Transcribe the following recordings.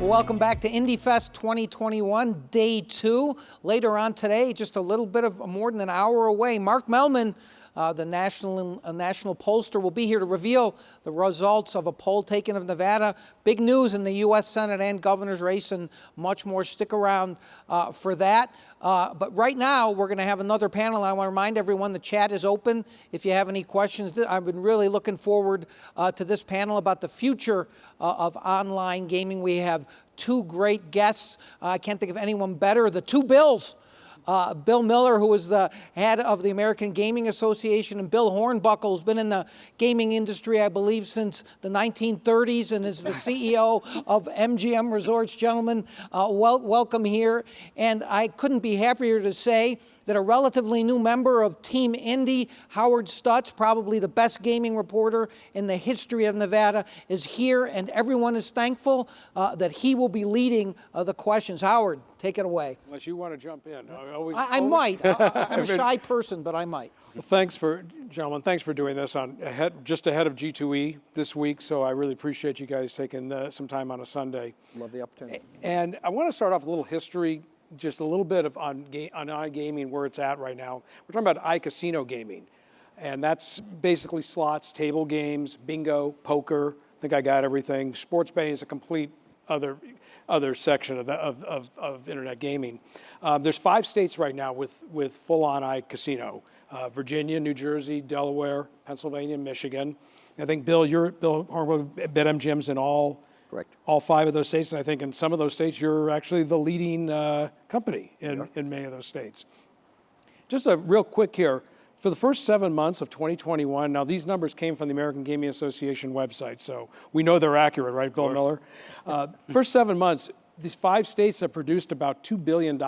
Welcome back to Indyfest 2021, day 2. Later on today, just a little bit of more than an hour away, Mark Mellman, the national pollster, will be here to reveal the results of a poll taken of Nevada. Big news in the U.S. Senate and governor's race, and much more. Stick around for that. But right now, we're going to have another panel. I want to remind everyone the chat is open. If you have any questions, I've been really looking forward to this panel about the future of online gaming. We have two great guests. I can't think of anyone better. The two Bills. Bill Miller, who is the head of the American Gaming Association, and Bill Hornbuckle, who's been in the gaming industry, I believe, since the 1930s and is the CEO of MGM Resorts. Gentlemen, welcome here. And I couldn't be happier to say that a relatively new member of Team Indy, Howard Stutz, probably the best gaming reporter in the history of Nevada, is here, and everyone is thankful that he will be leading the questions. Howard, take it away. Unless you want to jump in. I might. I'm a shy person, but I might. Well, gentlemen, thanks for doing this just ahead of G2E this week, so I really appreciate you guys taking some time on a Sunday. Love the opportunity. And I want to start off with a little history, just a little bit of on iGaming, where it's at right now. We're talking about iCasino gaming, and that's basically slots, table games, bingo, poker. I think I got everything. Sports betting is a complete other section of internet gaming. There's 5 states right now with full-on iCasino: Virginia, New Jersey, Delaware, Pennsylvania, Michigan. I think Bill Hornbuckle, BetMGM's in all. Correct. All 5 of those states, and I think in some of those states you're actually the leading company in many of those states. Just a real quick here, for the first 7 months of 2021, now these numbers came from the American Gaming Association website, so we know they're accurate, right, Bill Miller? First 7 months, these 5 states have produced about $2 billion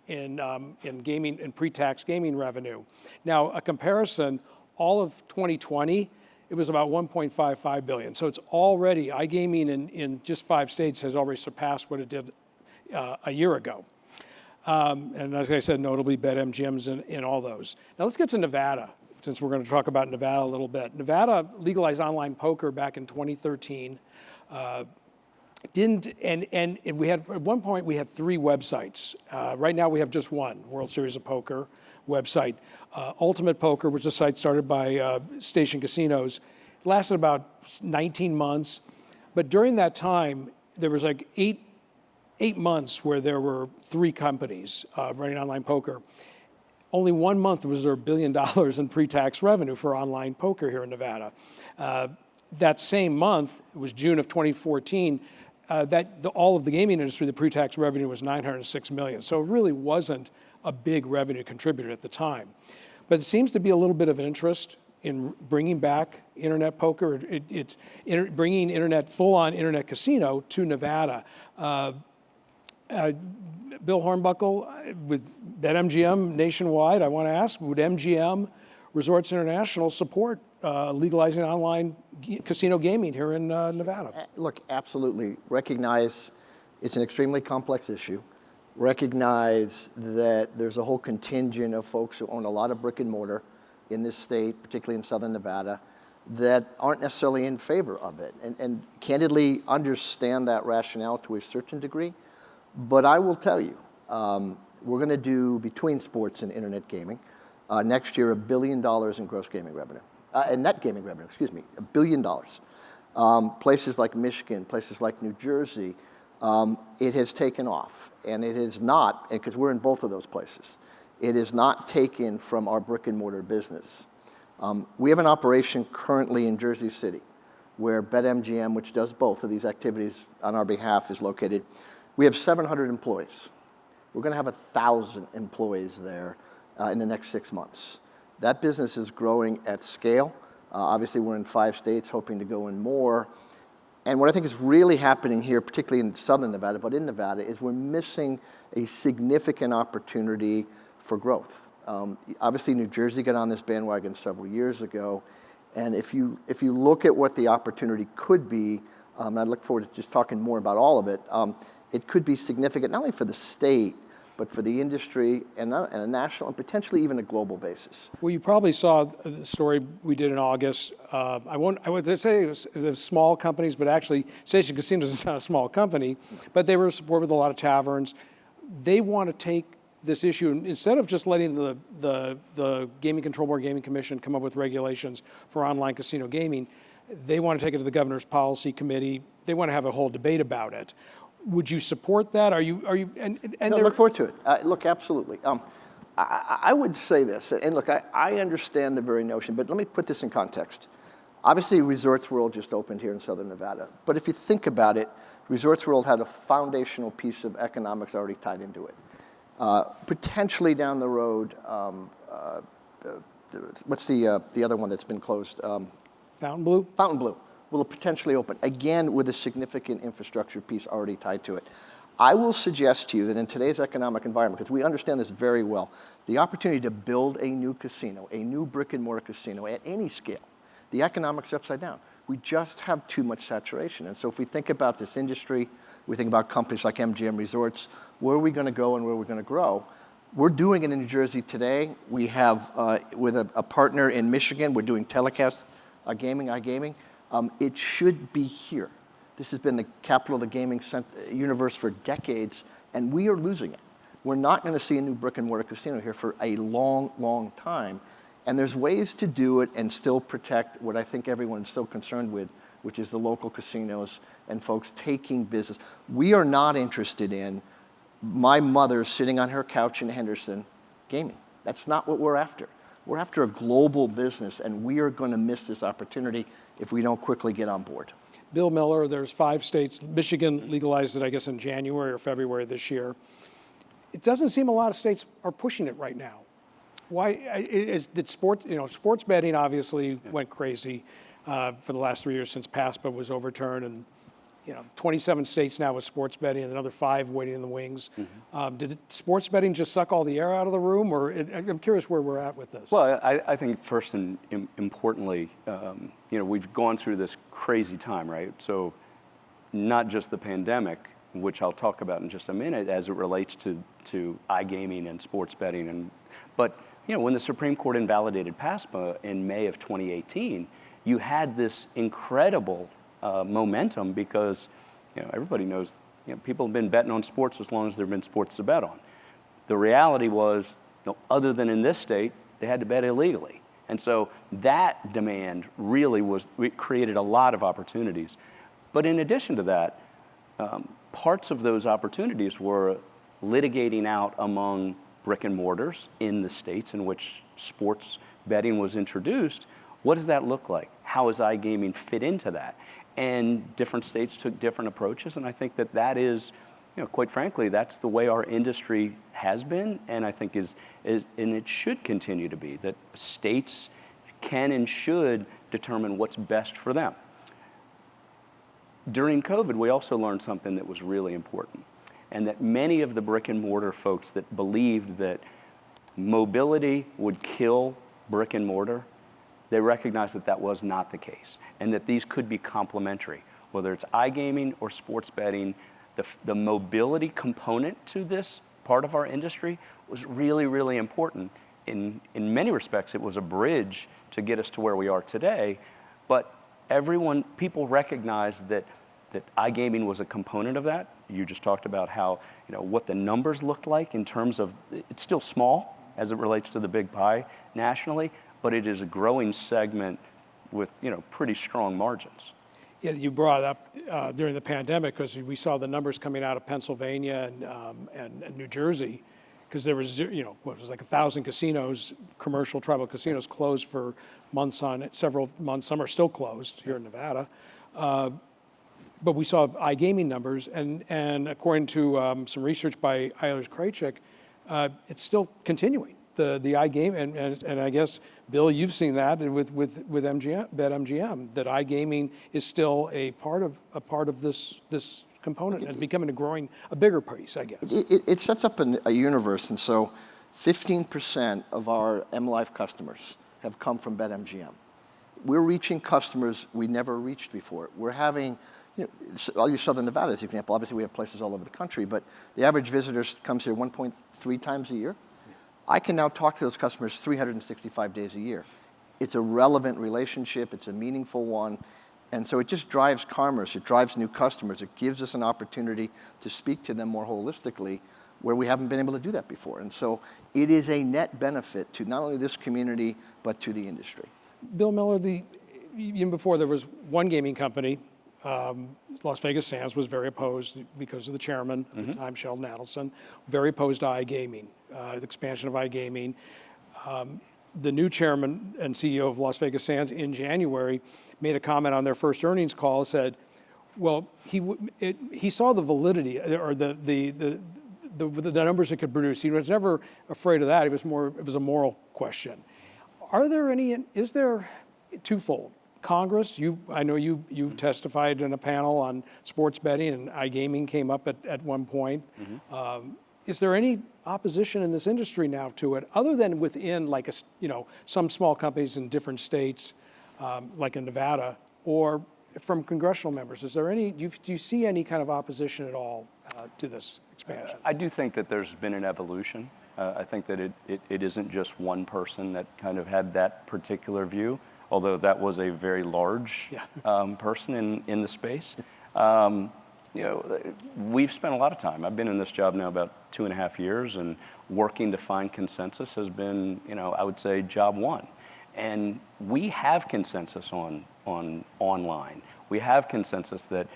in gaming, in pre-tax gaming revenue. Now, a comparison, all of 2020, it was about $1.55 billion. So it's already, iGaming in just 5 states has already surpassed what it did a year ago. And as I said, notably BetMGM's in all those. Now let's get to Nevada, since we're going to talk about Nevada a little bit. Nevada legalized online poker back in 2013. And we had, at one point, we had 3 websites. Right now we have just one, World Series of Poker website. Ultimate Poker, which is a site started by Station Casinos, lasted about 19 months. But during that time, there was like eight months where there were 3 companies running online poker. Only 1 month was there $1 billion in pre-tax revenue for online poker here in Nevada. That same month, it was June of 2014, all of the gaming industry, the pre-tax revenue was $906 million. So it really wasn't a big revenue contributor at the time. But it seems to be a little bit of interest in bringing back internet poker. It's bringing full-on internet casino to Nevada. Bill Hornbuckle, with BetMGM nationwide, I want to ask, would MGM Resorts International support legalizing online casino gaming here in Nevada? Look, absolutely. Recognize it's an extremely complex issue. Recognize that there's a whole contingent of folks who own a lot of brick and mortar in this state, particularly in southern Nevada, that aren't necessarily in favor of it. And candidly understand that rationale to a certain degree. But I will tell you, we're going to do, between sports and internet gaming, next year $1 billion in gross gaming revenue. And net gaming revenue, excuse me, $1 billion. Places like Michigan, places like New Jersey, it has taken off. And it is not, because we're in both of those places, it is not taken from our brick and mortar business. We have an operation currently in Jersey City where BetMGM, which does both of these activities on our behalf, is located. We have 700 employees. We're going to have 1,000 employees there in the next 6 months. That business is growing at scale. Obviously, we're in 5 states, hoping to go in more. And what I think is really happening here, particularly in southern Nevada, but in Nevada, is we're missing a significant opportunity for growth. Obviously, New Jersey got on this bandwagon several years ago. And if you look at what the opportunity could be, and I look forward to just talking more about all of it, it could be significant, not only for the state, but for the industry and a national and potentially even a global basis. Well, you probably saw the story we did in August. I would say it was small companies, but actually Station Casinos is not a small company, but they were supported with a lot of taverns. They want to take this issue, instead of just letting the Gaming Control Board, Gaming Commission come up with regulations for online casino gaming, they want to take it to the Governor's Policy Committee. They want to have a whole debate about it. Would you support that? Are you? No, look forward to it. Look, absolutely. I would say this, and look, I understand the very notion, but let me put this in context. Obviously, Resorts World just opened here in Southern Nevada, but if you think about it, Resorts World had a foundational piece of economics already tied into it. Potentially down the road, what's the other one that's been closed? Fontainebleau? Fontainebleau will potentially open, again with a significant infrastructure piece already tied to it. I will suggest to you that in today's economic environment, because we understand this very well, the opportunity to build a new casino, a new brick and mortar casino at any scale, the economics are upside down. We just have too much saturation. And so if we think about this industry, we think about companies like MGM Resorts, where are we going to go and where are we going to grow? We're doing it in New Jersey today. We have, with a partner in Michigan, we're doing telecast gaming, iGaming. It should be here. This has been the capital of the gaming universe for decades, and we are losing it. We're not going to see a new brick and mortar casino here for a long, long time. And there's ways to do it and still protect what I think everyone's so concerned with, which is the local casinos and folks taking business. We are not interested in my mother sitting on her couch in Henderson gaming. That's not what we're after. We're after a global business, and we are going to miss this opportunity if we don't quickly get on board. Bill Miller, there's 5 states. Michigan legalized it, I guess, in January or February this year. It doesn't seem a lot of states are pushing it right now. Why? Did sports betting obviously went crazy for the last 3 years since PASPA was overturned, and 27 states now with sports betting, and another 5 waiting in the wings. Did sports betting just suck all the air out of the room, or I'm curious where we're at with this. Well, I think first and importantly, we've gone through this crazy time, right? So not just the pandemic, which I'll talk about in just a minute as it relates to iGaming and sports betting, but when the Supreme Court invalidated PASPA in May of 2018, you had this incredible momentum because everybody knows people have been betting on sports as long as there have been sports to bet on. The reality was, other than in this state, they had to bet illegally. And so that demand really created a lot of opportunities. But in addition to that, parts of those opportunities were litigating out among brick and mortars in the states in which sports betting was introduced. What does that look like? How does iGaming fit into that? And different states took different approaches, and I think that is, quite frankly, that's the way our industry has been, and I think is and it should continue to be, that states can and should determine what's best for them. During COVID, we also learned something that was really important, and that many of the brick and mortar folks that believed that mobility would kill brick and mortar, they recognized that was not the case, and that these could be complementary. Whether it's iGaming or sports betting, the mobility component to this part of our industry was really, really important. In many respects, it was a bridge to get us to where we are today, but people recognized that iGaming was a component of that. You just talked about how, what the numbers looked like in terms of, it's still small as it relates to the big pie nationally, but it is a growing segment with pretty strong margins. Yeah, you brought up during the pandemic, because we saw the numbers coming out of Pennsylvania and New Jersey, because there was what was like 1,000 casinos, commercial tribal casinos, closed for several months. Some are still closed here in Nevada. But we saw iGaming numbers, and according to some research by Eilers Krejcik, it's still continuing. The iGaming, and I guess, Bill, you've seen that with MGM, BetMGM, that iGaming is still a part of this component, and it's becoming a bigger piece, I guess. It sets up a universe, and so 15% of our MLive customers have come from BetMGM. We're reaching customers we never reached before. We're having I'll use Southern Nevada as an example. Obviously, we have places all over the country, but the average visitor comes here 1.3 times a year. I can now talk to those customers 365 days a year. It's a relevant relationship. It's a meaningful one. And so it just drives commerce. It drives new customers. It gives us an opportunity to speak to them more holistically where we haven't been able to do that before. And so it is a net benefit to not only this community, but to the industry. Bill Miller, even before there was one gaming company, Las Vegas Sands was very opposed because of the chairman at the time, Sheldon Adelson, very opposed to iGaming, the expansion of iGaming. The new chairman and CEO of Las Vegas Sands in January made a comment on their first earnings call, said, well, he saw the validity or the numbers it could produce. He was never afraid of that. It was a moral question. Is there twofold? Congress, I know you testified in a panel on sports betting, and iGaming came up at one point. Is there any opposition in this industry now to it, other than within some small companies in different states, like in Nevada, or from congressional members? Is there any? Do you see any kind of opposition at all to this expansion? I do think that there's been an evolution. I think that it isn't just one person that kind of had that particular view, although that was a very large person in the space. We've spent a lot of time. I've been in this job now about 2.5 years, and working to find consensus has been, I would say, job one. And we have consensus on online. We have consensus that,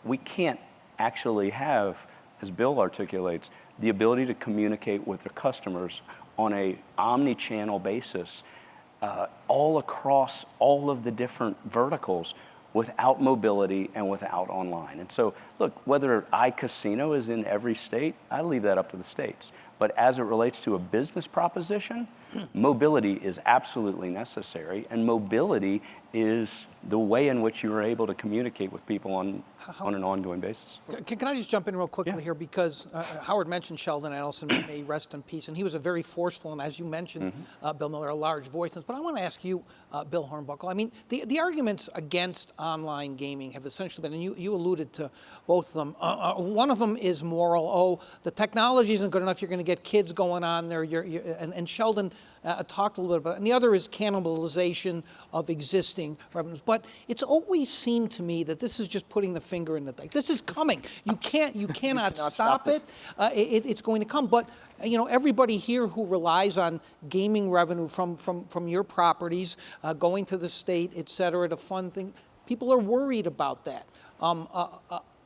we can't actually have, as Bill articulates, the ability to communicate with their customers on a omni-channel basis, all across all of the different verticals, without mobility and without online. And so, look, whether iCasino is in every state, I leave that up to the states. But as it relates to a business proposition, mobility is absolutely necessary, and mobility is the way in which you are able to communicate with people on an ongoing basis. Can I just jump in real quickly here, because Howard mentioned Sheldon Adelson, may rest in peace, and he was a very forceful and, as you mentioned, Bill Miller, a large voice. But I want to ask you, Bill Hornbuckle, I mean, the arguments against online gaming have essentially been, and you alluded to both of them. One of them is moral. Oh, the technology isn't good enough. You're going to get kids going on there. And Sheldon talked a little bit about it. And the other is cannibalization of existing revenues. But it's always seemed to me that this is just putting the finger in the thing. This is coming. You cannot stop it. It's going to come. But everybody here who relies on gaming revenue from your properties, going to the state, et cetera, to fund things, people are worried about that.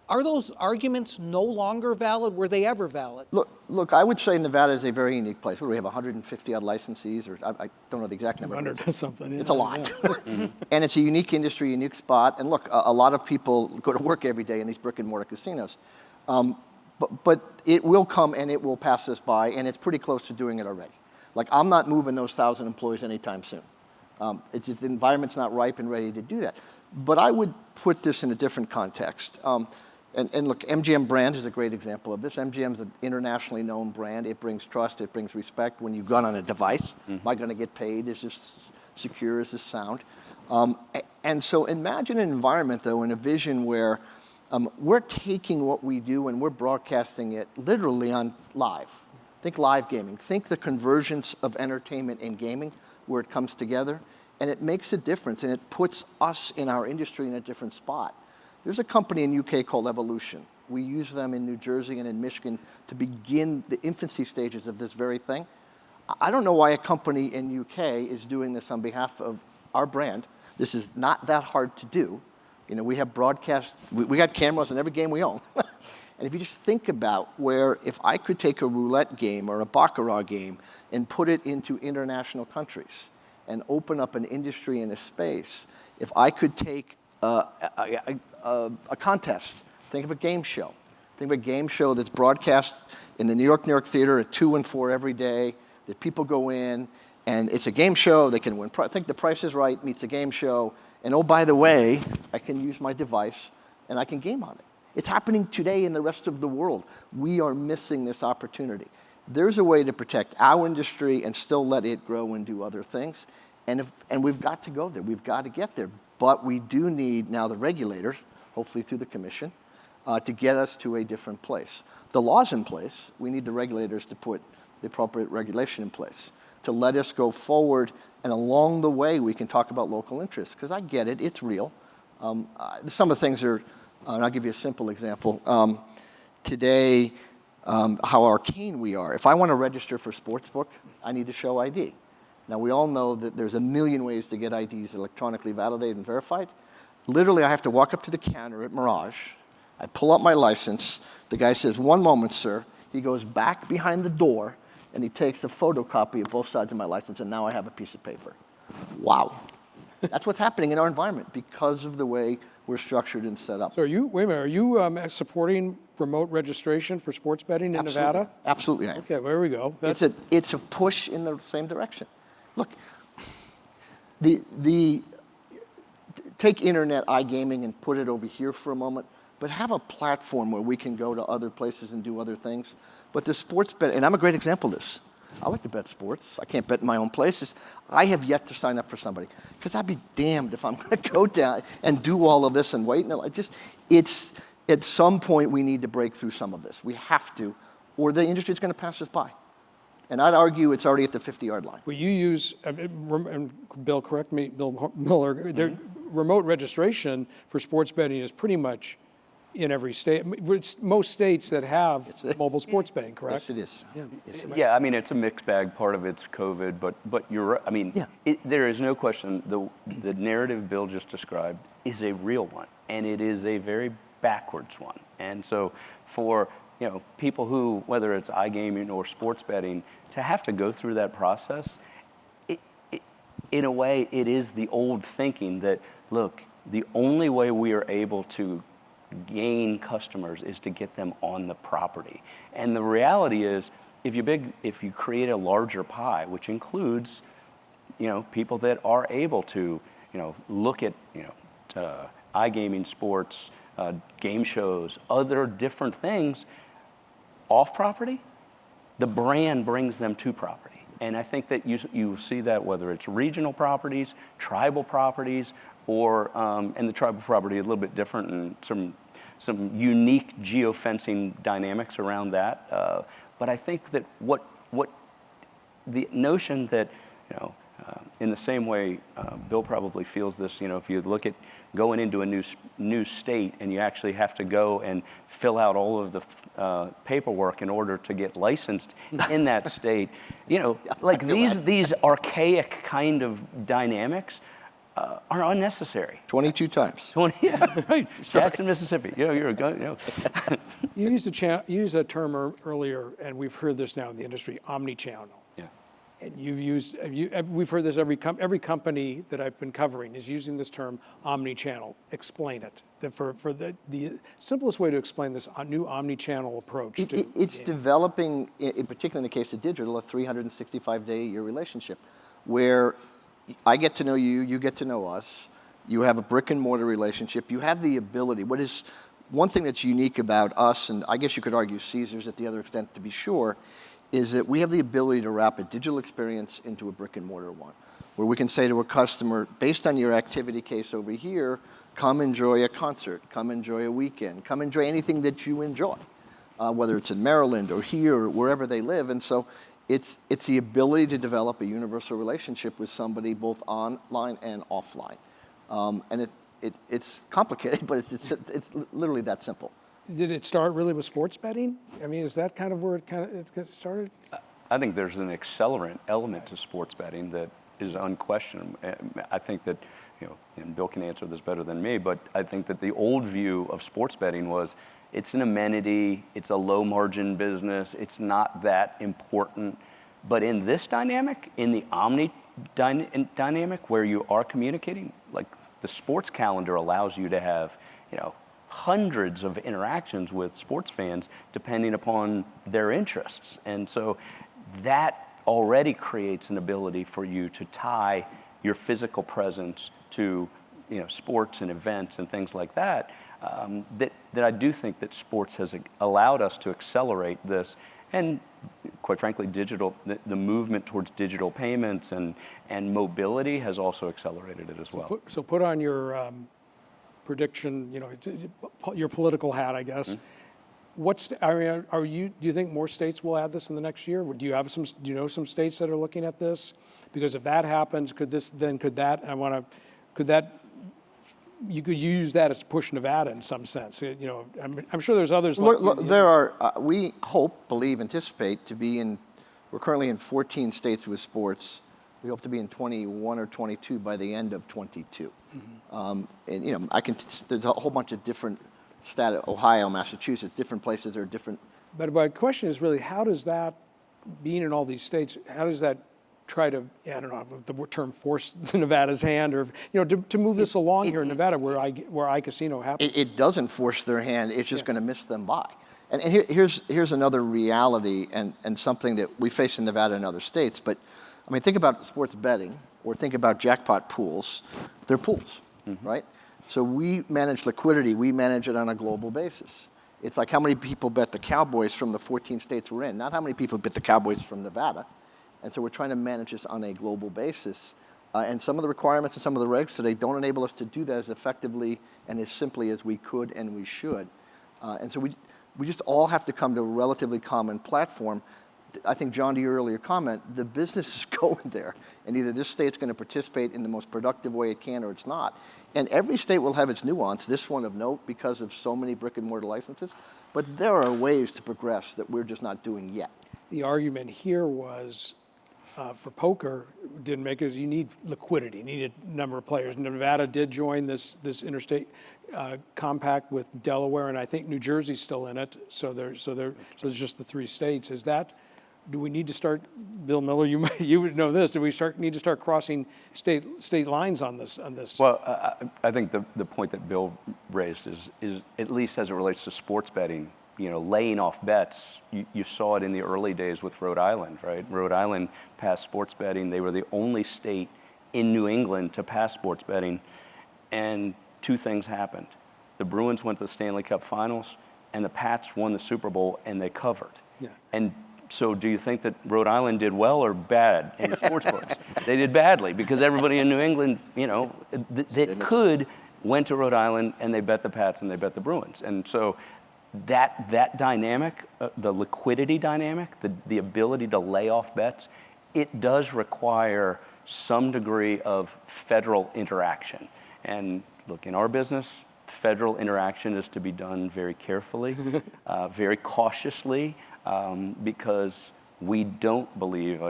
Are those arguments no longer valid? Were they ever valid? Look, I would say Nevada is a very unique place. What do we have, 150 odd licensees? Or I don't know the exact number. 100 something. It's a lot. And it's a unique industry, unique spot. And look, a lot of people go to work every day in these brick and mortar casinos. But it will come and it will pass us by, and it's pretty close to doing it already. Like, I'm not moving those 1,000 employees anytime soon. It's just the environment's not ripe and ready to do that. But I would put this in a different context. And look, MGM brand is a great example of this. MGM is an internationally known brand. It brings trust, it brings respect. When you gun on a device, am I going to get paid? Is this secure? Is this sound? And so imagine an environment, though, and a vision where we're taking what we do and we're broadcasting it literally on live. Think live gaming. Think the convergence of entertainment and gaming where it comes together. And it makes a difference, and it puts us in our industry in a different spot. There's a company in UK called Evolution. We use them in New Jersey and in Michigan to begin the infancy stages of this very thing. I don't know why a company in UK is doing this on behalf of our brand. This is not that hard to do. We have broadcast, we got cameras in every game we own. And if you just think about where, if I could take a roulette game or a baccarat game and put it into international countries and open up an industry and a space, if I could take a contest. Think of a game show. Think of a game show that's broadcast in the New York Theater at 2 and 4 every day, that people go in, and it's a game show. They can win. I think The Price is Right meets a game show. And oh, by the way, I can use my device, and I can game on it. It's happening today in the rest of the world. We are missing this opportunity. There's a way to protect our industry and still let it grow and do other things. And we've got to go there. We've got to get there. But we do need now the regulators, hopefully through the commission, to get us to a different place. The law's in place. We need the regulators to put the appropriate regulation in place to let us go forward, and along the way we can talk about local interests, because I get it, it's real. Some of the things are, and I'll give you a simple example. Today, how arcane we are. If I want to register for Sportsbook, I need to show ID. Now, we all know that there's a million ways to get IDs electronically validated and verified. Literally, I have to walk up to the counter at Mirage. I pull out my license. The guy says, "1 moment, sir." He goes back behind the door, and he takes a photocopy of both sides of my license, and now I have a piece of paper. Wow. That's what's happening in our environment because of the way we're structured and set up. So wait a minute, are you supporting remote registration for sports betting in Nevada? Absolutely, I am. Okay, well, there we go. It's a push in the same direction. Look, take internet iGaming and put it over here for a moment, but have a platform where we can go to other places and do other things. But the sports bet, and I'm a great example of this. I like to bet sports. I can't bet in my own places. I have yet to sign up for somebody, because I'd be damned if I'm going to go down and do all of this and wait. No, it's at some point we need to break through some of this. We have to, or the industry is going to pass us by. And I'd argue it's already at the 50-yard line. Well, you use, and Bill, correct me, Bill Miller, remote registration for sports betting is pretty much in every state. Most states that have mobile sports betting, correct? Yes, it is. Yeah. Yes, Yeah, I mean, it's a mixed bag. Part of it's COVID, but you're right. I mean, there is no question the narrative Bill just described is a real one, and it is a very backwards one. And so for people who, whether it's iGaming or sports betting, to have to go through that process, in a way, it is the old thinking that, look, the only way we are able to gain customers is to get them on the property. And the reality is, if you create a larger pie, which includes, people that are able to, look at, iGaming, sports, game shows, other different things off property, the brand brings them to property. And I think that you see that whether it's regional properties, tribal properties, or and the tribal property a little bit different and some unique geofencing dynamics around that. But I think that what the notion that in the same way Bill probably feels this, if you look at going into a new state and you actually have to go and fill out all of the paperwork in order to get licensed in that state, like these archaic kind of dynamics are unnecessary. 22 times. Yeah, right. Jackson, Mississippi. You're You used a term earlier, and we've heard this now in the industry, omni-channel. Yeah. And we've heard this, every company that I've been covering is using this term omni-channel. Explain it. For the simplest way to explain this new omni-channel approach. It's developing, in particular in the case of digital, a 365-day-a-year relationship where I get to know you, you get to know us, you have a brick and mortar relationship, you have the ability. What is one thing that's unique about us, and I guess you could argue Caesars at the other extent to be sure, is that we have the ability to wrap a digital experience into a brick and mortar one, where we can say to a customer, based on your activity case over here, come enjoy a concert, come enjoy a weekend, come enjoy anything that you enjoy, whether it's in Maryland or here or wherever they live. And so it's the ability to develop a universal relationship with somebody both online and offline. And it's complicated, but it's literally that simple. Did it start really with sports betting? I mean, is that kind of where it started? I think there's an accelerant element to sports betting that is unquestioned. I think that, and Bill can answer this better than me, but I think that the old view of sports betting was it's an amenity, it's a low margin business, it's not that important. But in this dynamic, in the omni dynamic where you are communicating, like the sports calendar allows you to have, hundreds of interactions with sports fans depending upon their interests. And so that already creates an ability for you to tie your physical presence to sports and events and things like that, that I do think that sports has allowed us to accelerate this. And quite frankly, the movement towards digital payments and mobility has also accelerated it as well. So put on your prediction, your political hat, I guess. Do you think more states will add this in the next year? Do you know some states that are looking at this? Because if that happens, you could use that as push Nevada in some sense. I'm sure there's others. There are, we hope, believe, anticipate to be in, we're currently in 14 states with sports. We hope to be in 21 or 22 by the end of 22. There's a whole bunch of different states, Ohio, Massachusetts, different places are different. But my question is really, how does that, being in all these states, how does that try to, I don't know if the term force Nevada's hand, or to move this along here in Nevada where iCasino happens? It doesn't force their hand. It's just going to miss them by. And here's another reality and something that we face in Nevada and other states. But I mean, think about sports betting or think about jackpot pools. They're pools, right? So we manage liquidity. We manage it on a global basis. It's like how many people bet the Cowboys from the 14 states we're in, not how many people bet the Cowboys from Nevada. And so we're trying to manage this on a global basis. And some of the requirements and some of the regs today don't enable us to do that as effectively and as simply as we could and we should. And so we just all have to come to a relatively common platform. I think, John, to your earlier comment, the business is going there. And either this state's going to participate in the most productive way it can or it's not. And every state will have its nuance, this one of note because of so many brick and mortar licenses. But there are ways to progress that we're just not doing yet. The argument here was, for poker, didn't make it, you need liquidity, you need a number of players. Nevada did join this interstate compact with Delaware, and I think New Jersey's still in it. So there's just the 3 states. Do we need to start, Bill Miller, you would know this, do we need to start crossing state lines on this? Well, I think the point that Bill raised is at least as it relates to sports betting, laying off bets. You saw it in the early days with Rhode Island, right? Rhode Island passed sports betting. They were the only state in New England to pass sports betting. And 2 things happened. The Bruins went to the Stanley Cup Finals, and the Pats won the Super Bowl, and they covered. Yeah. And so do you think that Rhode Island did well or bad in the sports books? They did badly because everybody in New England, that could went to Rhode Island, and they bet the Pats and they bet the Bruins. And so that dynamic, the liquidity dynamic, the ability to lay off bets, it does require some degree of federal interaction. And look, in our business, federal interaction is to be done very carefully, very cautiously, because we don't believe,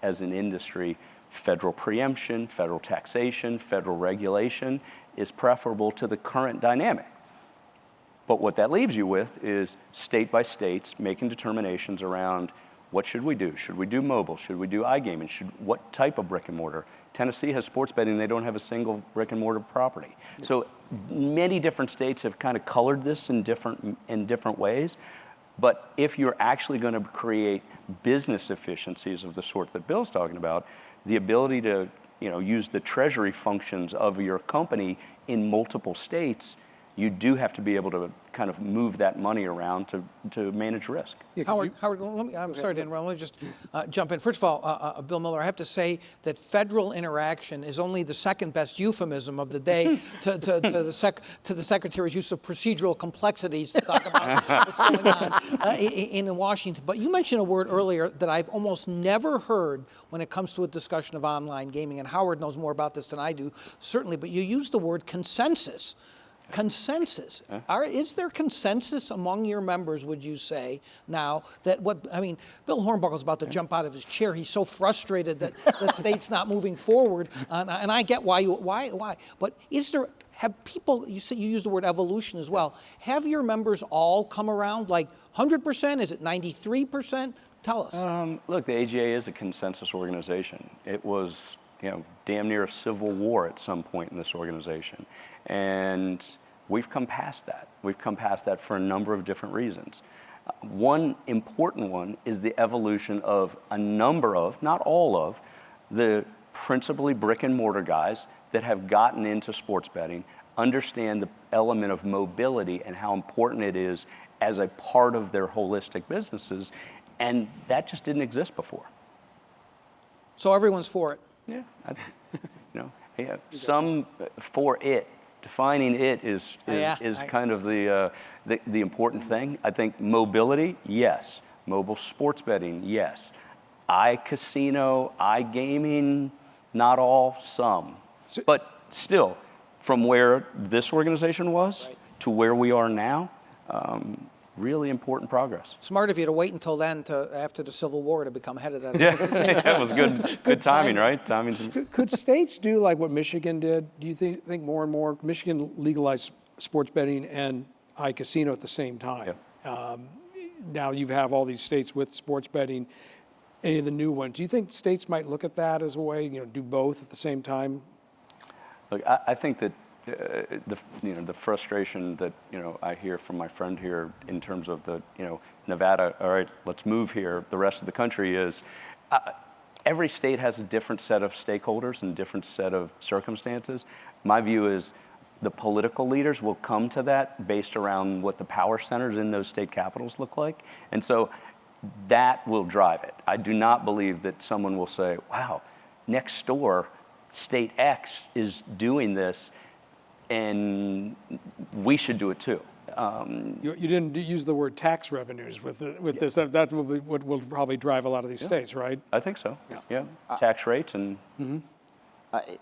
as an industry, federal preemption, federal taxation, federal regulation is preferable to the current dynamic. But what that leaves you with is state by states making determinations around what should we do? Should we do mobile? Should we do iGaming? What type of brick and mortar? Tennessee has sports betting. They don't have a single brick and mortar property. So many different states have kind of colored this in different ways. But if you're actually going to create business efficiencies of the sort that Bill's talking about, the ability to use the treasury functions of your company in multiple states, you do have to be able to kind of move that money around to manage risk. Yeah, Howard, I'm sorry to interrupt. Let me just jump in. First of all, Bill Miller, I have to say that federal interaction is only the second best euphemism of the day to the Secretary's use of procedural complexities to talk about what's going on in Washington. But you mentioned a word earlier that I've almost never heard when it comes to a discussion of online gaming, and Howard knows more about this than I do, certainly, but you used the word consensus. Consensus. Is there consensus among your members, would you say, now that Bill Hornbuckle's about to jump out of his chair. He's so frustrated that the state's not moving forward. And I get why. But have people, you used the word evolution as well. Have your members all come around, like 100%? Is it 93%? Tell us. Look, the AGA is a consensus organization. It was damn near a civil war at some point in this organization. And we've come past that. We've come past that for a number of different reasons. One important one is the evolution of a number of, not all of, the principally brick and mortar guys that have gotten into sports betting, understand the element of mobility and how important it is as a part of their holistic businesses. And that just didn't exist before. So everyone's for it. Yeah, some for it Defining it is kind of the important thing. I think mobility, yes. Mobile sports betting, yes. iCasino, iGaming, not all, some. But still, from where this organization was to where we are now, really important progress. Smart of you to wait until then, after the Civil War, to become head of that. Yeah, that was good timing, right? Timing's Could states do like what Michigan did? Do you think more and more? Michigan legalized sports betting and iCasino at the same time. Yeah. Now you have all these states with sports betting. Any of the new ones? Do you think states might look at that as a way, do both at the same time? Look, I think that the frustration that I hear from my friend here in terms of the Nevada, all right, let's move here. The rest of the country is every state has a different set of stakeholders and different set of circumstances. My view is the political leaders will come to that based around what the power centers in those state capitals look like, and so that will drive it. I do not believe that someone will say, "Wow, next door, state X is doing this, and we should do it too." You didn't use the word tax revenues with this. That will be what will probably drive a lot of these states, right? I think so. Yeah. Tax rates and.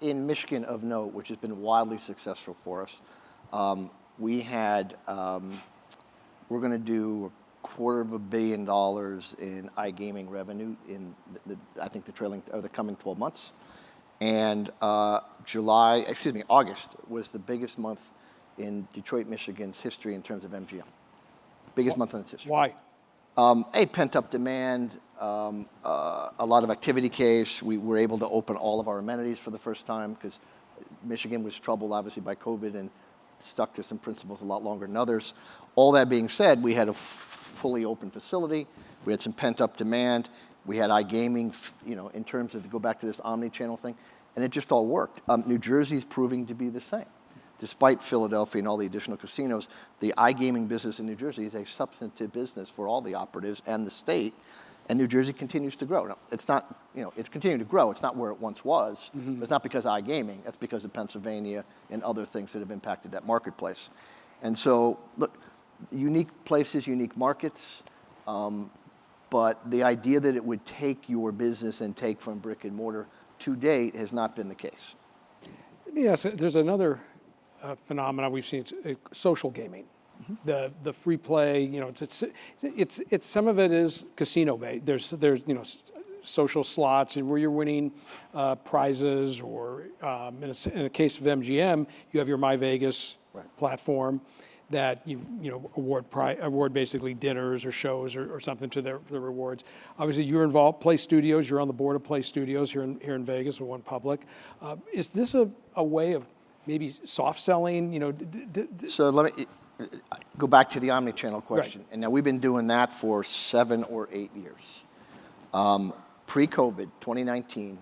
In Michigan, of note, which has been wildly successful for us, we had we're going to do $250 million in iGaming revenue in I think the coming 12 months. And August was the biggest month in Detroit, Michigan's history in terms of MGM. Biggest month in its history. Why? Pent-up demand, a lot of activity case. We were able to open all of our amenities for the first time because Michigan was troubled, obviously, by COVID and stuck to some principles a lot longer than others. All that being said, we had a fully open facility. We had some pent-up demand. We had iGaming, in terms of, to go back to this omni-channel thing, and it just all worked. New Jersey's proving to be the same. Despite Philadelphia and all the additional casinos, the iGaming business in New Jersey is a substantive business for all the operatives and the state, and New Jersey continues to grow. Now, it's not, it's continuing to grow. It's not where it once was, but it's not because of iGaming. That's because of Pennsylvania and other things that have impacted that marketplace. And so, look, unique places, unique markets, but the idea that it would take your business and take from brick and mortar to date has not been the case. Yes, there's another phenomena we've seen, social gaming. The free play, it's some of it is casino based. There's social slots and where you're winning prizes, or in a case of MGM, you have your My Vegas platform that you award basically dinners or shows or something to the rewards. Obviously, you're involved. Play Studios, you're on the board of Play Studios here in Vegas with One Public. Is this a way of maybe soft selling? So let me go back to the omni-channel question. Right. And now we've been doing that for 7 or 8 years. Pre-COVID, 2019,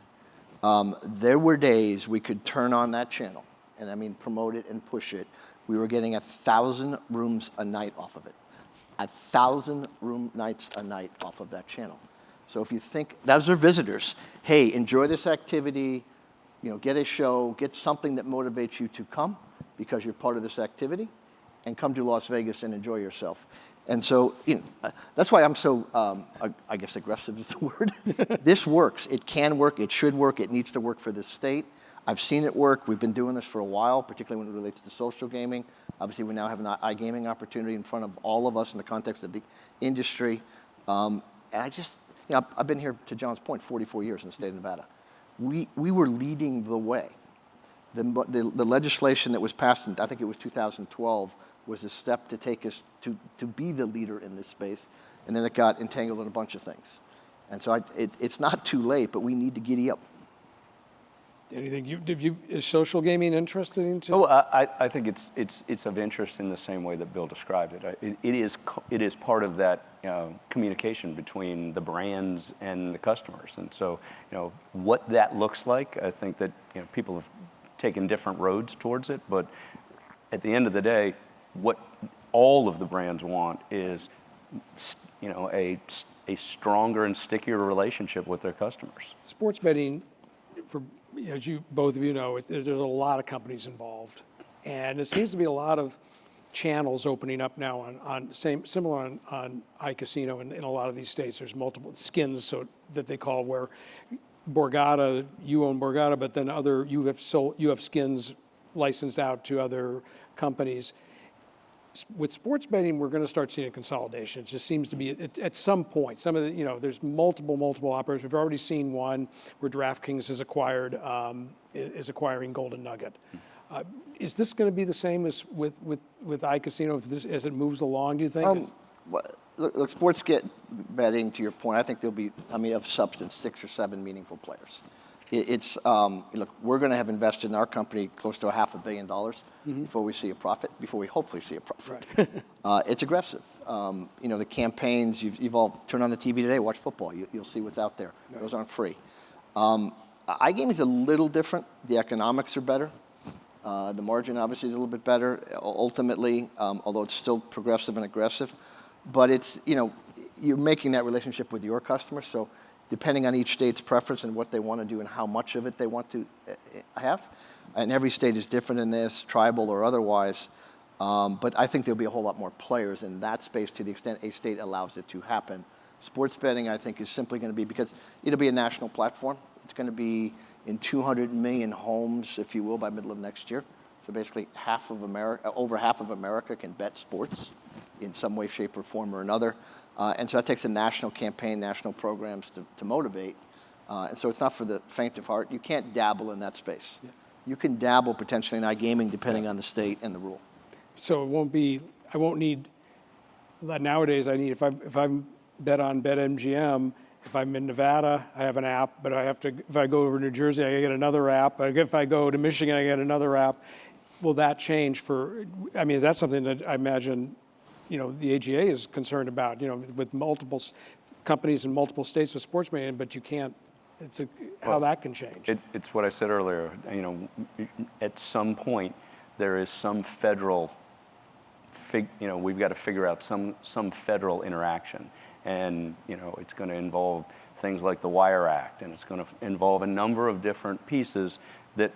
there were days we could turn on that channel, and I mean promote it and push it. We were getting 1,000 rooms a night off of it. 1,000 room nights a night off of that channel. So if you think, those are visitors. Hey, enjoy this activity, get a show, get something that motivates you to come because you're part of this activity, and come to Las Vegas and enjoy yourself. And so, that's why I'm so, I guess aggressive is the word. This works. It can work. It should work. It needs to work for this state. I've seen it work. We've been doing this for a while, particularly when it relates to social gaming. Obviously, we now have an iGaming opportunity in front of all of us in the context of the industry. And I just, I've been here, to John's point, 44 years in the state of Nevada. We were leading the way. The legislation that was passed in, I think it was 2012, was a step to take us to be the leader in this space, and then it got entangled in a bunch of things. And so it's not too late, but we need to giddy up. Anything is social gaming interesting into? Oh, I think it's of interest in the same way that Bill described it. It is part of that communication between the brands and the customers, and so what that looks like. I think that people have taken different roads towards it, but at the end of the day, what all of the brands want is a stronger and stickier relationship with their customers. Sports betting, as both of you know, there's a lot of companies involved. And it seems to be a lot of channels opening up now similar on iCasino in a lot of these states. There's multiple skins that they call, where Borgata, you own Borgata, but then you have skins licensed out to other companies. With sports betting, we're going to start seeing a consolidation. It just seems to be at some point. Some of the, there's multiple operators. We've already seen one where DraftKings is acquiring Golden Nugget. Is this going to be the same as with iCasino as it moves along, do you think? Look, sports betting, to your point, I think there'll be, of substance, 6 or 7 meaningful players. Look, we're going to have invested in our company close to $500 million before we hopefully see a profit. Right. It's aggressive. The campaigns, you've all turned on the TV today, watch football. You'll see what's out there. Right. Those aren't free. iGaming is a little different. The economics are better. The margin obviously is a little bit better ultimately, although it's still progressive and aggressive. But it's, you're making that relationship with your customers. So depending on each state's preference and what they want to do and how much of it they want to have, and every state is different in this, tribal or otherwise. But I think there'll be a whole lot more players in that space to the extent a state allows it to happen. Sports betting, I think, is simply going to be, because it'll be a national platform. It's going to be in 200 million homes, if you will, by middle of next year. So basically over half of America can bet sports in some way, shape, or form or another. And so that takes a national campaign, national programs to motivate. And so it's not for the faint of heart. You can't dabble in that space. Yeah. You can dabble potentially in iGaming depending on the state and the rule. So I won't need, nowadays if I'm bet on BetMGM, if I'm in Nevada, I have an app, but if I go over to New Jersey, I get another app. If I go to Michigan, I get another app. Will that change is that something that I imagine, the AGA is concerned about, with multiple companies in multiple states with sports betting, but you can't, how that can change. It's what I said earlier, at some point, there is some federal, we've got to figure out some federal interaction. And it's going to involve things like the Wire Act, and it's going to involve a number of different pieces that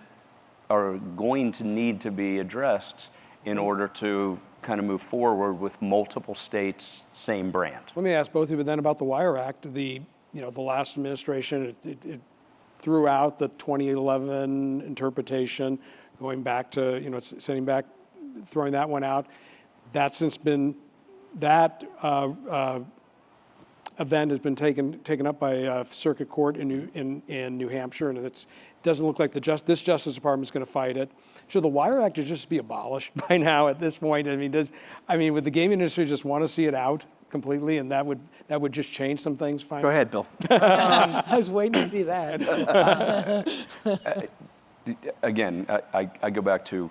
are going to need to be addressed in order to kind of move forward with multiple states, same brand. Let me ask both of you then about the Wire Act. The last administration, it threw out the 2011 interpretation, going back to throwing that one out. That's since been event has been taken up by a circuit court in New Hampshire, and it doesn't look like this Justice Department is going to fight it. Should the Wire Act just be abolished by now at this point? Would the gaming industry just want to see it out completely, and that would just change some things? Finally? Go ahead, Bill. I was waiting to see that. Again, I go back to,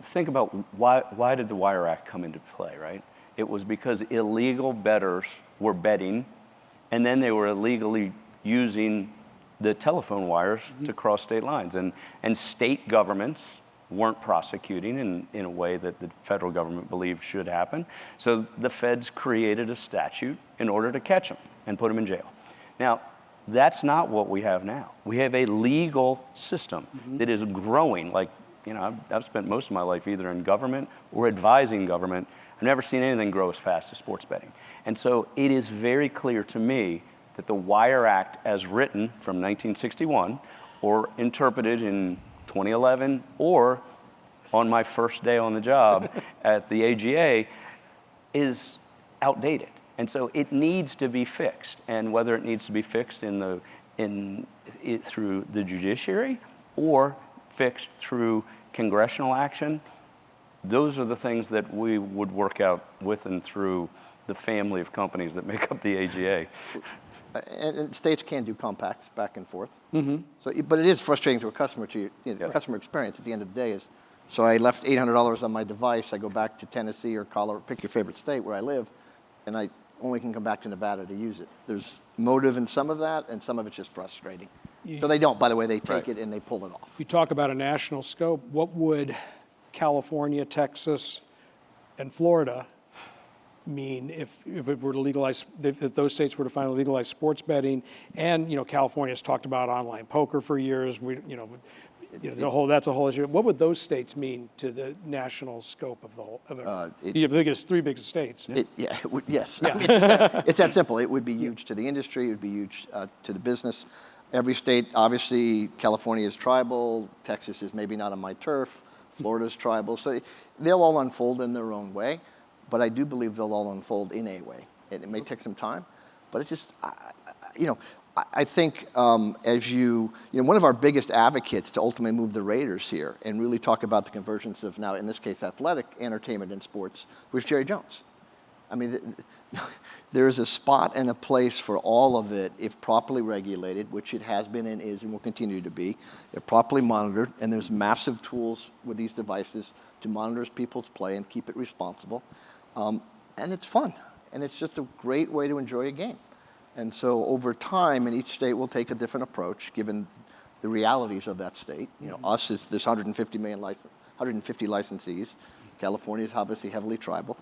think about why did the Wire Act come into play, right? It was because illegal bettors were betting, and then they were illegally using the telephone wires to cross state lines. And state governments weren't prosecuting in a way that the federal government believed should happen. So the feds created a statute in order to catch them and put them in jail. Now, that's not what we have now. We have a legal system that is growing. I've spent most of my life either in government or advising government. I've never seen anything grow as fast as sports betting. And so it is very clear to me that the Wire Act, as written from 1961 or interpreted in 2011 or on my first day on the job at the AGA, is outdated. And so it needs to be fixed. And whether it needs to be fixed through the judiciary or fixed through congressional action, those are the things that we would work out with and through the family of companies that make up the AGA. And states can do compacts back and forth. So, but it is frustrating to a customer, customer experience at the end of the day is, so I left $800 on my device, I go back to Tennessee or Colorado, pick your favorite state where I live, and I only can come back to Nevada to use it. There's motive in some of that, and some of it's just frustrating. So they don't, by the way, they take it and they pull it off. You talk about a national scope. What would California, Texas, and Florida mean if it were to legalize, if those states were to finally legalize sports betting? And California's talked about online poker for years. That's a whole issue. What would those states mean to the national scope of the whole? Three biggest states. Yes. I mean, it's that simple. It would be huge to the industry. It would be huge to the business. Every state, obviously, California is tribal. Texas is maybe not on my turf. Florida's tribal. So they'll all unfold in their own way. But I do believe they'll all unfold in a way. It may take some time, but it's just, I think as one of our biggest advocates to ultimately move the Raiders here and really talk about the convergence of now, in this case, athletic entertainment and sports was Jerry Jones. I mean, there is a spot and a place for all of it if properly regulated, which it has been and is and will continue to be. If properly monitored, and there's massive tools with these devices to monitor people's play and keep it responsible. And it's fun, and it's just a great way to enjoy a game. And so over time, and each state will take a different approach given the realities of that state. Us is this 150 licensees. California is obviously heavily tribal.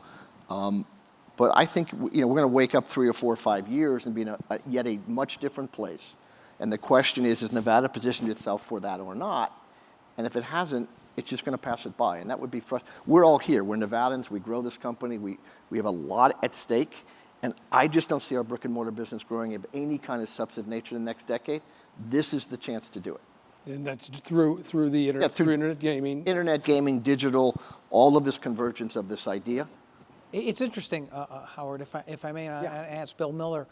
But I think we're going to wake up 3 or 4 or 5 years and be in yet a much different place. And the question is Nevada positioned itself for that or not? And if it hasn't, it's just going to pass it by. And that would be frustrating. We're all here. We're Nevadans. We grow this company. We have a lot at stake. And I just don't see our brick and mortar business growing of any kind of substantive nature in the next decade. This is the chance to do it. And that's through the internet, through internet gaming. Internet gaming, digital, all of this convergence of this idea. It's interesting, Howard, if I may ask Bill Miller,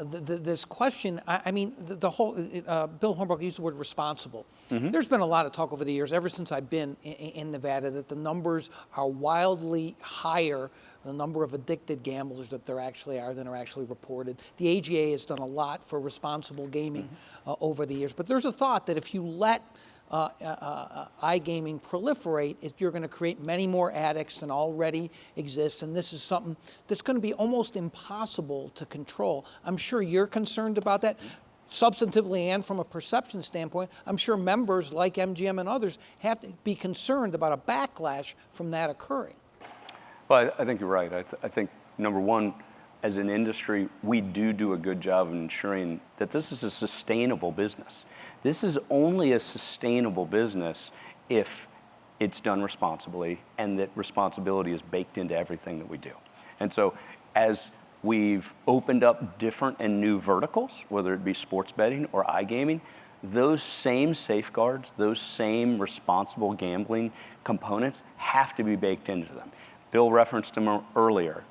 this question, the whole, Bill Hornbrook used the word responsible. Mm-hmm. There's been a lot of talk over the years, ever since I've been in Nevada, that the numbers are wildly higher, the number of addicted gamblers that there actually are than are actually reported. The AGA has done a lot for responsible gaming over the years, but there's a thought that if you let iGaming proliferate, you're going to create many more addicts than already exist, and this is something that's going to be almost impossible to control. I'm sure you're concerned about that, substantively and from a perception standpoint. I'm sure members like MGM and others have to be concerned about a backlash from that occurring. Well, I think you're right. I think, number one, as an industry, we do a good job of ensuring that this is a sustainable business. This is only a sustainable business if it's done responsibly and that responsibility is baked into everything that we do. And so as we've opened up different and new verticals, whether it be sports betting or iGaming, those same safeguards, those same responsible gambling components have to be baked into them. Bill referenced them earlier.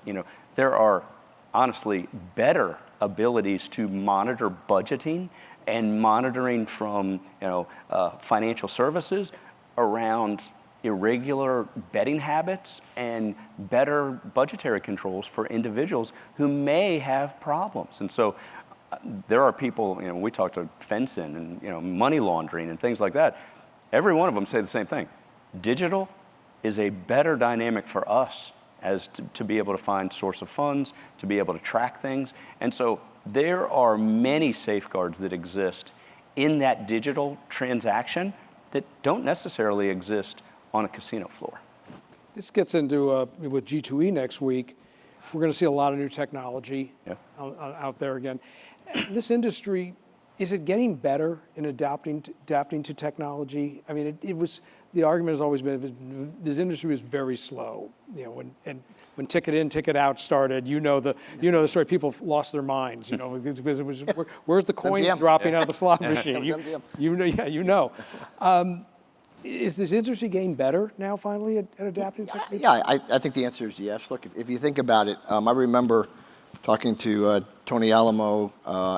There are honestly better abilities to monitor budgeting and monitoring from financial services around irregular betting habits and better budgetary controls for individuals who may have problems. And so there are people, we talk to FinCEN and money laundering and things like that. Every one of them say the same thing. Digital is a better dynamic for us as to be able to find source of funds, to be able to track things. And so there are many safeguards that exist in that digital transaction that don't necessarily exist on a casino floor. This gets into, with G2E next week, we're going to see a lot of new technology out there again. This industry, is it getting better in adapting to technology? I mean, the argument has always been this industry was very slow. When ticket in, ticket out started, the story. People lost their minds. Because it was where's the coins dropping out of the slot machine? You know. Is this industry getting better now? Finally, at adapting technology? Yeah, I think the answer is yes. Look, if you think about it, I remember talking to Tony Alamo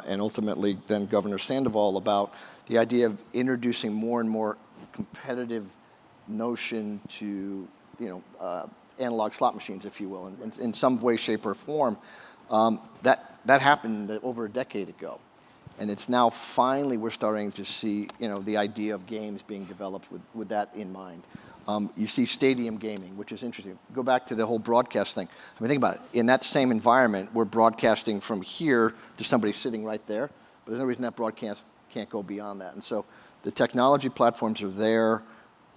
and ultimately then Governor Sandoval about the idea of introducing more and more competitive notion to analog slot machines, if you will, in some way, shape, or form. That happened over a decade ago, and it's now finally we're starting to see the idea of games being developed with that in mind. You see stadium gaming, which is interesting. Go back to the whole broadcast thing. I mean, think about it. In that same environment, we're broadcasting from here to somebody sitting right there, but there's no reason that broadcast can't go beyond that. And so the technology platforms are there.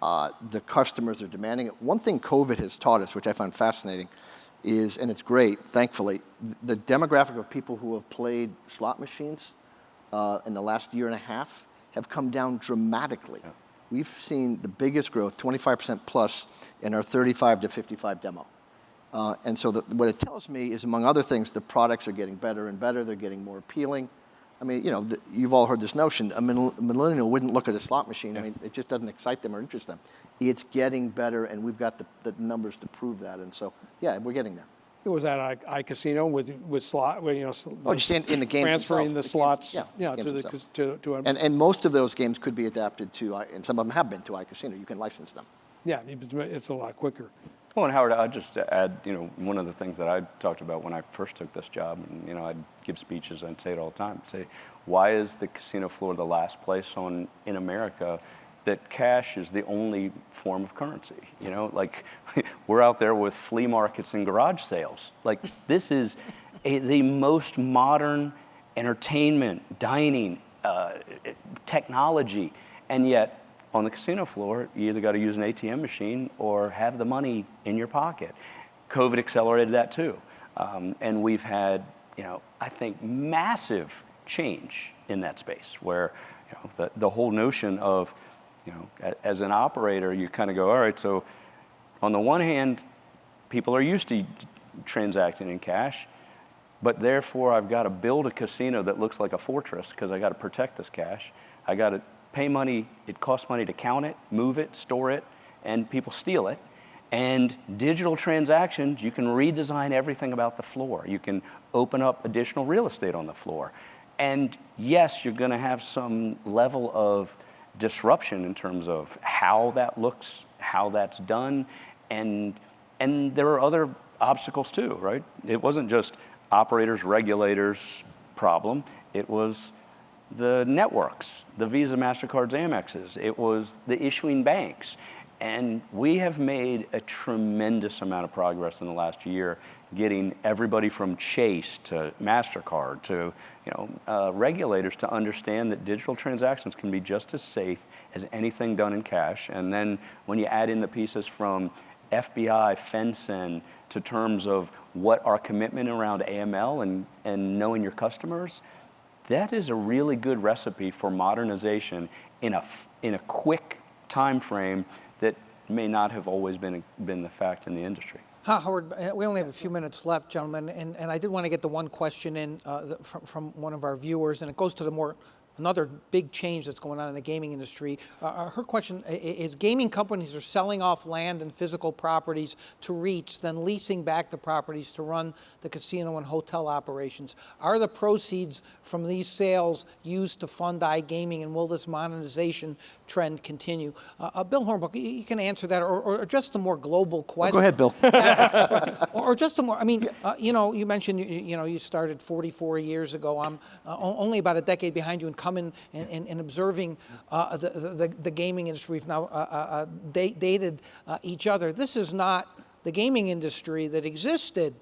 The customers are demanding it. One thing COVID has taught us, which I find fascinating, is, and it's great, thankfully, the demographic of people who have played slot machines in the last year and a half have come down dramatically. Yeah. we've seen the biggest growth, 25% plus, in our 35 to 55 demo. And so what it tells me is, among other things, the products are getting better and better. They're getting more appealing. I mean, you know, you've all heard this notion. A millennial wouldn't look at a slot machine. I mean, it just doesn't excite them or interest them. It's getting better, and we've got the numbers to prove that. And so, yeah, we're getting there. It was at iCasino with slot, you know, Oh, just in the games transferring the themselves. slots, Yeah, you know, games to And most of those games could be adapted to, and some of them have been to iCasino. You can license them. yeah, it's a lot quicker. Well, and Howard, I'd just add, you know, one of the things that I talked about when I first took this job, and, you know, I'd give speeches and say it all the time, say, why is the casino floor the last place in America that cash is the only form of currency? You know, like, we're out there with flea markets and garage sales. Like, this is the most modern entertainment, dining, technology, and yet, on the casino floor, you either got to use an ATM machine or have the money in your pocket. COVID accelerated that too. And we've had, you know, I think massive change in that space where, you know, the whole notion of, you know, as an operator, you kind of go, all right, so on the one hand, people are used to transacting in cash, but therefore I've got to build a casino that looks like a fortress because I got to protect this cash. I got to pay money, it costs money to count it, move it, store it, and people steal it. And digital transactions, you can redesign everything about the floor. You can open up additional real estate on the floor. And yes, you're going to have some level of disruption in terms of how that looks, how that's done, and there are other obstacles too, right? It wasn't just operators, regulators problem. It was the networks, the Visa, MasterCards, Amexes. It was the issuing banks. And we have made a tremendous amount of progress in the last year, getting everybody from Chase to MasterCard to, you know, regulators to understand that digital transactions can be just as safe as anything done in cash. And then when you add in the pieces from FBI, FinCEN, to terms of what our commitment around AML and knowing your customers, that is a really good recipe for modernization in a quick time frame that may not have always been the fact in the industry. Howard, we only have a few minutes left, gentlemen, and I did want to get the one question in from one of our viewers, and it goes to another big change that's going on in the gaming industry. Her question is, gaming companies are selling off land and physical properties to REITs, then leasing back the properties to run the casino and hotel operations. Are the proceeds from these sales used to fund iGaming, and will this monetization trend continue? Bill Hornbuck, you can answer that, or just a more global question. Go ahead, Bill. Or just a more, I mean, you know, you mentioned, you know, you started 44 years ago. I'm only about a decade behind you in coming and observing the gaming industry. We've now dated each other. This is not the gaming industry that existed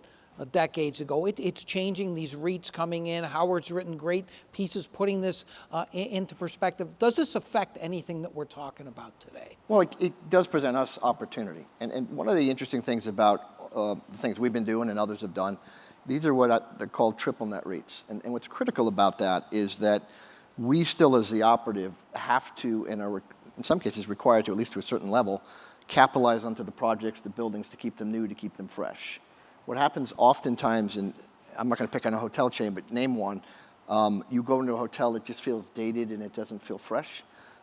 decades ago. It's changing, these REITs coming in. Howard's written great pieces putting this into perspective. Does this affect anything that we're talking about today? Well, it does present us opportunity. And one of the interesting things about the things we've been doing and others have done, these are they're called triple net REITs. And what's critical about that is that we still, as the operative, have to, and are in some cases required to, at least to a certain level, capitalize onto the projects, the buildings, to keep them new, to keep them fresh. What happens oftentimes, and I'm not going to pick on a hotel chain, but name one, you go into a hotel that just feels dated and it doesn't feel fresh.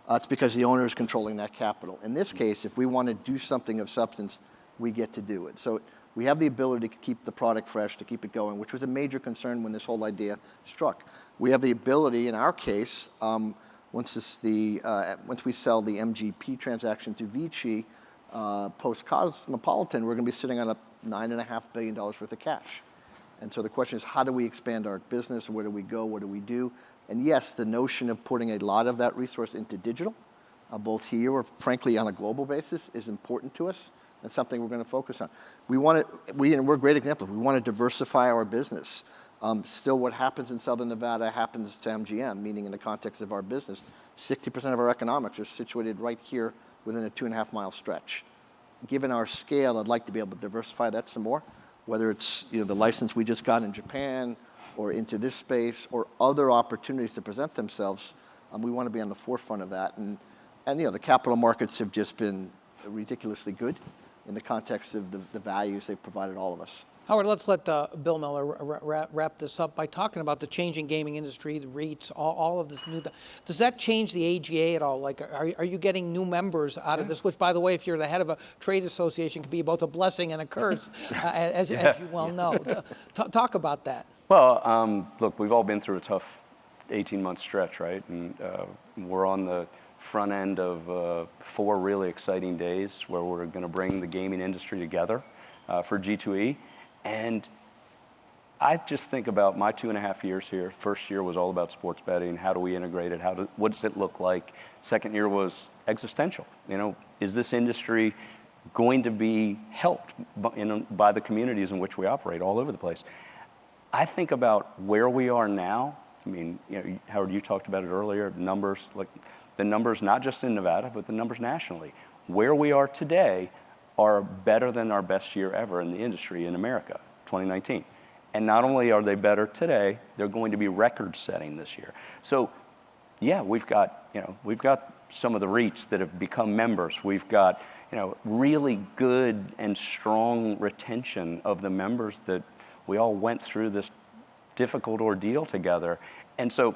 It's because the owner is controlling that capital. In this case, if we want to do something of substance, we get to do it. So we have the ability to keep the product fresh, to keep it going, which was a major concern when this whole idea struck. We have the ability, in our case, once we sell the MGP transaction to Vici, post-Cosmopolitan, we're going to be sitting on a $9.5 billion worth of cash. And so the question is, how do we expand our business? Where do we go? What do we do? And yes, the notion of putting a lot of that resource into digital, both here or frankly on a global basis, is important to us and something we're going to focus on. We're great examples. We want to diversify our business. Still, what happens in Southern Nevada happens to MGM, meaning in the context of our business, 60% of our economics are situated right here within a 2.5-mile stretch. Given our scale, I'd like to be able to diversify that some more, whether it's the license we just got in Japan or into this space or other opportunities to present themselves. We want to be on the forefront of that. And And the capital markets have just been ridiculously good in the context of the values they've provided all of us. Howard, let's let Bill Miller wrap this up by talking about the changing gaming industry, the REITs, all of this new. Does that change the AGA at all? Like, are you getting new members out of this? Which, by the way, if you're the head of a trade association, can be both a blessing and a curse, as you well know. Talk about that. Well, look, we've all been through a tough 18-month stretch, right? And we're on the front end of 4 really exciting days where we're going to bring the gaming industry together for G2E. And I just think about my 2.5 years here. First year was all about sports betting. How do we integrate it? What does it look like? Second year was existential. Is this industry going to be helped by the communities in which we operate all over the place? I think about where we are now. I mean, Howard, you talked about it earlier. Numbers, like the numbers not just in Nevada, but the numbers nationally. Where we are today are better than our best year ever in the industry in America, 2019. And not only are they better today, they're going to be record-setting this year. So, yeah, we've got some of the REITs that have become members. We've got really good and strong retention of the members that we all went through this difficult ordeal together. And so,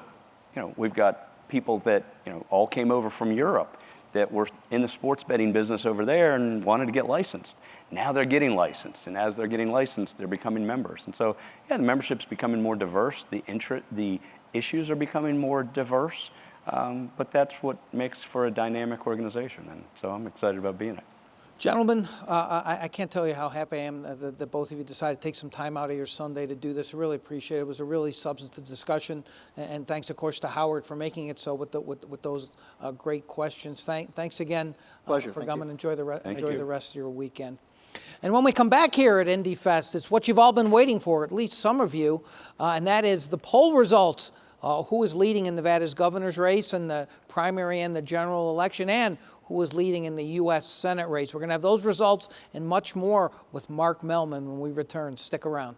we've got people that all came over from Europe that were in the sports betting business over there and wanted to get licensed. Now they're getting licensed, and as they're getting licensed, they're becoming members. And so, yeah, the membership's becoming more diverse. The issues are becoming more diverse, but that's what makes for a dynamic organization. And so I'm excited about being it. Gentlemen, I can't tell you how happy I am that both of you decided to take some time out of your Sunday to do this. I really appreciate it. It was a really substantive discussion, and thanks, of course, to Howard for making it so with those great questions. Thanks again Pleasure. for Thank coming. you. Enjoy the rest of your weekend. And when we come back here at Indyfest, it's what you've all been waiting for, at least some of you, and that is the poll results. Who is leading in Nevada's governor's race and the primary and the general election, and who is leading in the U.S. Senate race. We're going to have those results and much more with Mark Mellman when we return. Stick around.